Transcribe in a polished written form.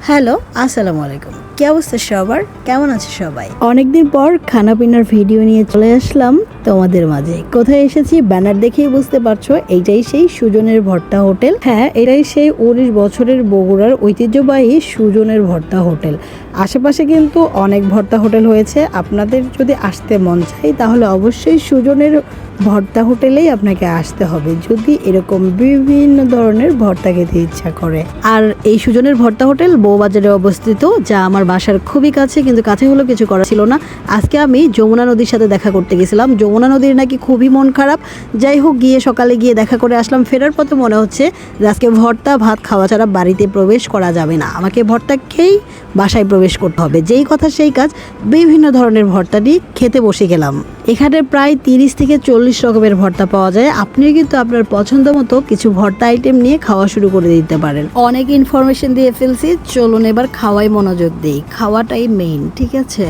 Hello, আসসালামু আলাইকুম। কি অবস্থা সবার? কেমন আছে সবাই? অনেকদিন পর খানা পিনার ভিডিও নিয়ে চলে আসলাম তোমাদের মাঝে। কোথায় এসেছি ব্যানার দেখেই বুঝতে পারছো, এইটাই সেই সুজনের ভর্তা হোটেল। হ্যাঁ, এটাই সেই 19 বছরের বগুড়ার ঐতিহ্যবাহী সুজনের ভর্তা হোটেল। আশেপাশে কিন্তু অনেক ভর্তা হোটেল হয়েছে। আপনাদের যদি আসতে মন চাই তাহলে অবশ্যই সুজনের ভর্তা হোটেলেই আপনাকে আসতে হবে, যদি এরকম বিভিন্ন ধরনের ভর্তা খেতে ইচ্ছা করে। আর এই সুজনের ভর্তা হোটেল বউবাজারে অবস্থিত, যা আমার বাসার খুবই কাছে, কিন্তু কাছে হলেও কিছু করা ছিল না। আজকে আমি যমুনা নদীর সাথে দেখা করতে গেছিলাম। যমুনা নদীর নাকি খুবই মন খারাপ। যাই হোক, সকালে গিয়ে দেখা করে আসলাম। ফেরার পথে মনে হচ্ছে যে আজকে ভর্তা ভাত খাওয়া ছাড়া বাড়িতে প্রবেশ করা যাবে না, আমাকে ভর্তা খেয়েই বাসায় প্রবেশ করতে হবে। যেই কথা সেই কাজ, বিভিন্ন ধরনের ভর্তা নিয়ে খেতে বসে গেলাম। এখানে প্রায় 30 থেকে 40 রকমের ভর্তা পাওয়া যায়। আপনিও কিন্তু আপনার পছন্দ মতো কিছু ভর্তা আইটেম নিয়ে খাওয়া শুরু করে দিতে পারেন। অনেক ইনফরমেশন দিয়ে ফেলছি, চলুন এবার খাওয়াই মনোযোগ দিই। খাওয়াটাই মেইন, ঠিক আছে?